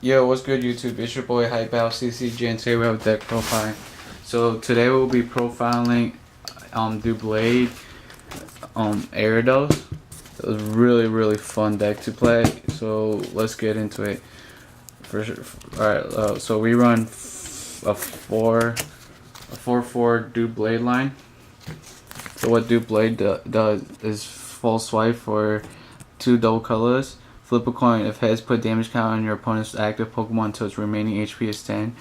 Yo, what's good YouTube? It's your boy Hypeout TCG and today we have deck profiling. So today we'll be profiling Doublade Ariados. It was really fun deck to play. So let's get into it. Alright, so we run a 4/4 Doublade line. So what Doublade does is full swipe for 2 double colors. Flip a coin. If heads, put damage count on your opponent's active Pokemon until its remaining HP is 10.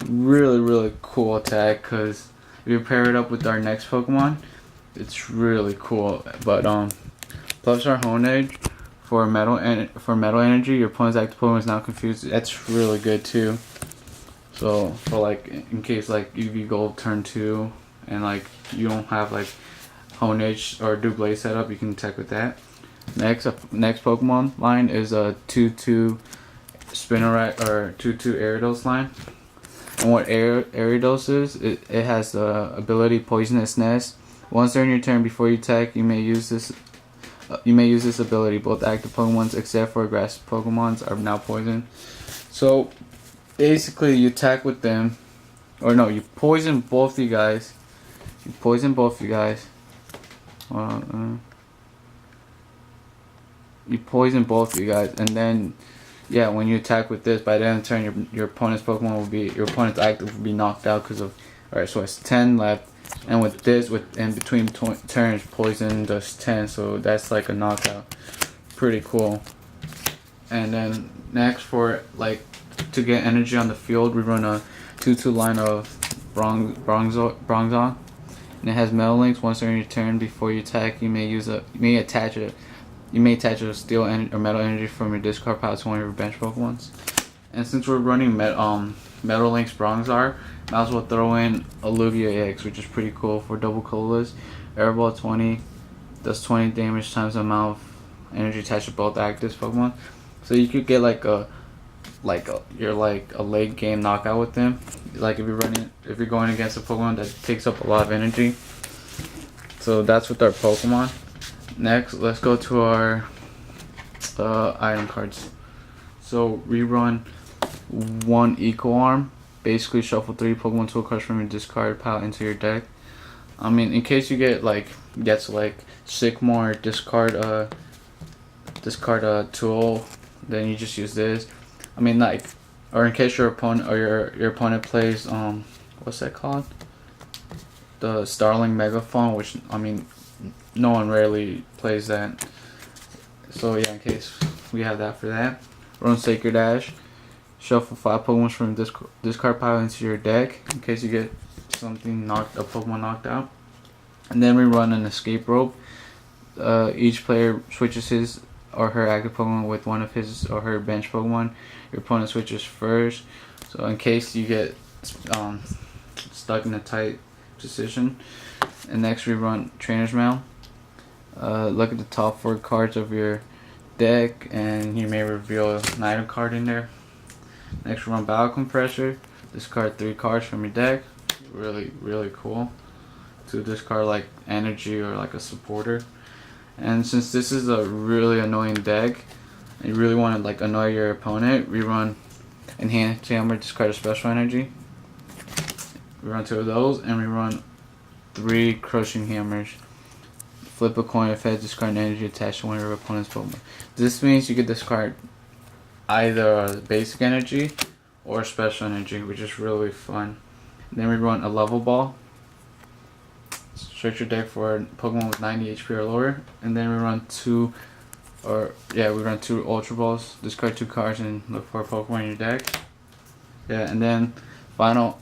Really cool attack, because if you pair it up with our next Pokemon, it's really cool. But plus our Hone Edge for metal energy. Your opponent's active Pokemon is now confused. That's really good too. So for like in case like you go turn 2 and like you don't have like Hone Edge or Doublade set up, you can attack with that. Next Pokemon line is a 2/2 Spinnerite or 2/2 Ariados line. And what Ariados is, it has the ability Poisonous Nest. Once during your turn before you attack, you may use this ability. Both active Pokemons except for aggressive Pokemons are now poisoned. So basically you attack with them, or no, you poison both you guys. You poison both you guys. You poison both of you guys, and then yeah, when you attack with this, by the end of the turn your opponent's Pokemon will be, your opponent's active will be knocked out because of, alright, so it's 10 left, and with this, in between turns, poison does 10, so that's like a knockout. Pretty cool. And then next, for like to get energy on the field, we run a 2/2 line of Bronzong, and it has metal links. Once during your turn before you attack, you may attach a steel or metal energy from your discard pile to one of your bench Pokemons. And since we're running Metal Links Bronzor, might as well throw in Alluvia Eggs, which is pretty cool for double colorless. Airball 20 does 20 damage times the amount of energy attached to both active Pokemon. So you could get like a late game knockout with them. Like if you're going against a Pokemon that takes up a lot of energy. So that's with our Pokemon. Next, let's go to our item cards. So we run 1 Eco Arm. Basically, shuffle 3 Pokemon tool cards from your discard pile into your deck. I mean, in case you get like Sycamore, discard tool, then you just use this. I mean, like, or in case your opponent your opponent plays what's that called? The Starling Megaphone, which I mean, no one rarely plays that. So yeah, in case we have that for that. Run Sacred Ash. Shuffle 5 Pokemon from discard pile into your deck in case you get a Pokemon knocked out. And then we run an Escape Rope. Each player switches his or her active Pokemon with one of his or her bench Pokemon. Your opponent switches first. So in case you get stuck in a tight position. And next we run Trainer's Mail. Look at the top 4 cards of your deck and you may reveal an item card in there. Next we run Battle Compressor. Discard 3 cards from your deck. Really cool to discard like energy or like a supporter. And since this is a really annoying deck and you really want to like annoy your opponent, we run Enhanced Hammer. Discard a special energy. We run 2 of those, and we run 3 Crushing Hammers. Flip a coin. If heads, discard an energy attached to one of your opponent's Pokemon. This means you could discard either a basic energy or special energy, which is really fun. And then we run a Level Ball. Search your deck for a Pokemon with 90 HP or lower. And then we run 2 Ultra Balls. Discard 2 cards and look for a Pokemon in your deck. Yeah, and then final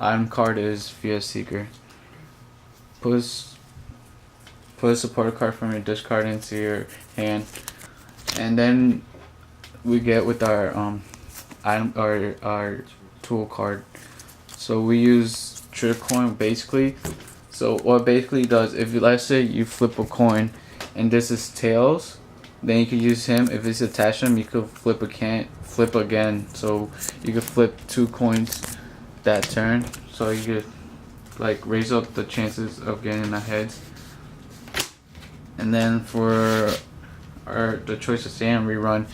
item card is Via Seeker. Put a supporter card from your discard into your hand, and then we get with our our tool card. So we use Trick Coin basically. So what basically does, if let's say you flip a coin and this is tails, then you could use him. If it's attached to him, you could flip again. So you could flip 2 coins that turn. So you could like raise up the chances of getting the heads. And then for the choice of sand, we run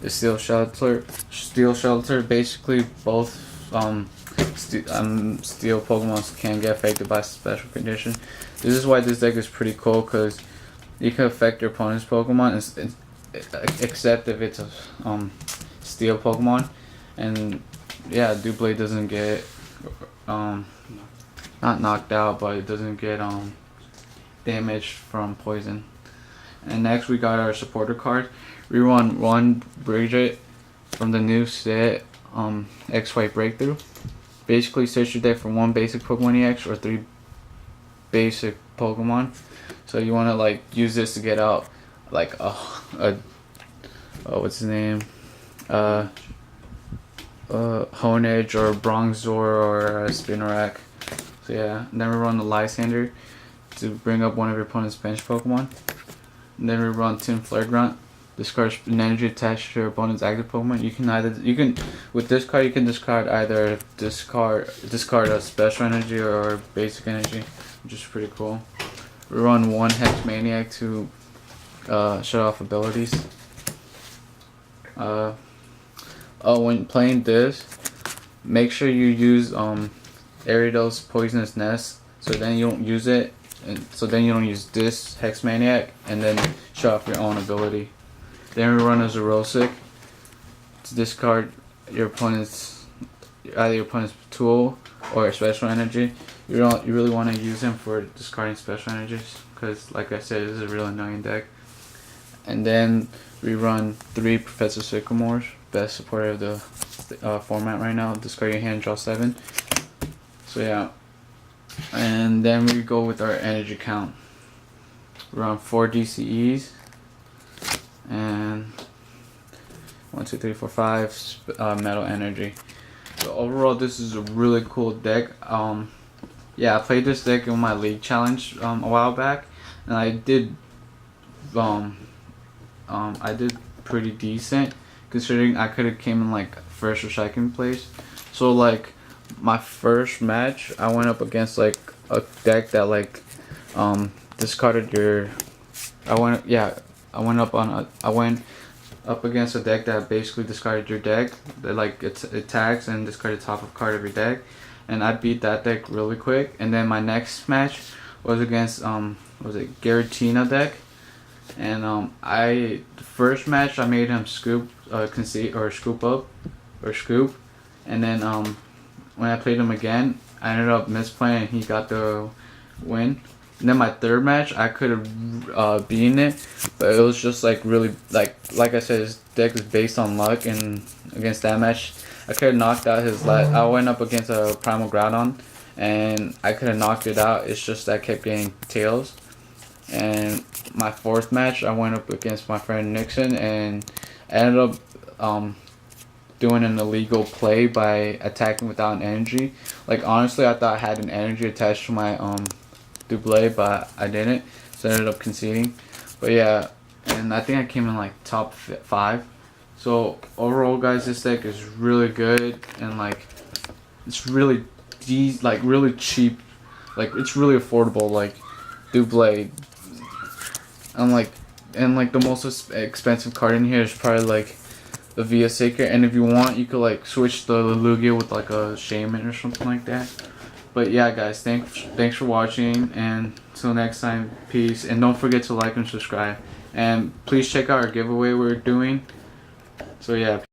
the Steel Shelter. Steel Shelter, basically both steel Pokemon can get affected by special condition. This is why this deck is pretty cool, because you can affect your opponent's Pokemon, except if it's a steel Pokemon. And yeah, Doublade doesn't get not knocked out, but it doesn't get damaged from poison. And next we got our supporter card. We run one Bridget from the new set X-White Breakthrough. Basically search your deck for one basic Pokemon EX or 3 basic Pokemon. So you want to like use this to get out like a what's his name, Honedge or Bronzor or a Spinarak. So yeah, and then we run the Lysander to bring up one of your opponent's bench Pokemon. And then we run Tin Flare Grunt. Discard an energy attached to your opponent's active Pokemon. You can with this card you can discard either discard a special energy or basic energy, which is pretty cool. We run one Hex Maniac to shut off abilities. When playing this, make sure you use Ariados Poisonous Nest, so then you don't use it, and so then you don't use this Hex Maniac and then shut off your own ability. Then we run a Zerosic to discard your opponent's either your opponent's tool or special energy. You really want to use him for discarding special energies, because like I said, this is a real annoying deck. And then we run 3 Professor Sycamores, best supporter of the format right now. Discard your hand, draw 7. So yeah, and then we go with our energy count. We run 4 DCEs and 1, 2, 3, 4, 5 metal energy. So overall, this is a really cool deck. Yeah, I played this deck in my league challenge a while back, and I did pretty decent, considering I could have came in like first or second place. So like my first match, I went up against like a deck that like discarded your. I went up against a deck that basically discarded your deck. That like it attacks and discard the top of card of your deck, and I beat that deck really quick. And then my next match was against was it Giratina deck, and the first match I made him scoop scoop, and then when I played him again, I ended up misplaying and he got the win. And then my third match, I could have beaten it, but it was just like really like I said, his deck is based on luck, and against that match, I could have knocked out his I went up against a Primal Groudon, and I could have knocked it out. It's just I kept getting tails. And my fourth match, I went up against my friend Nixon, and I ended up doing an illegal play by attacking without an energy. Like honestly, I thought I had an energy attached to my Doublade, but I didn't, so I ended up conceding. But yeah, and I think I came in like top 5. So overall, guys, this deck is really good, and like it's really really cheap, like it's really affordable. Like Doublade, and the most expensive card in here is probably like the Via Sacred, and if you want, you could like switch the Lugia with like a Shaman or something like that. But yeah, guys, thanks for watching, and till next time, peace. And don't forget to like and subscribe, and please check out our giveaway we're doing. So yeah.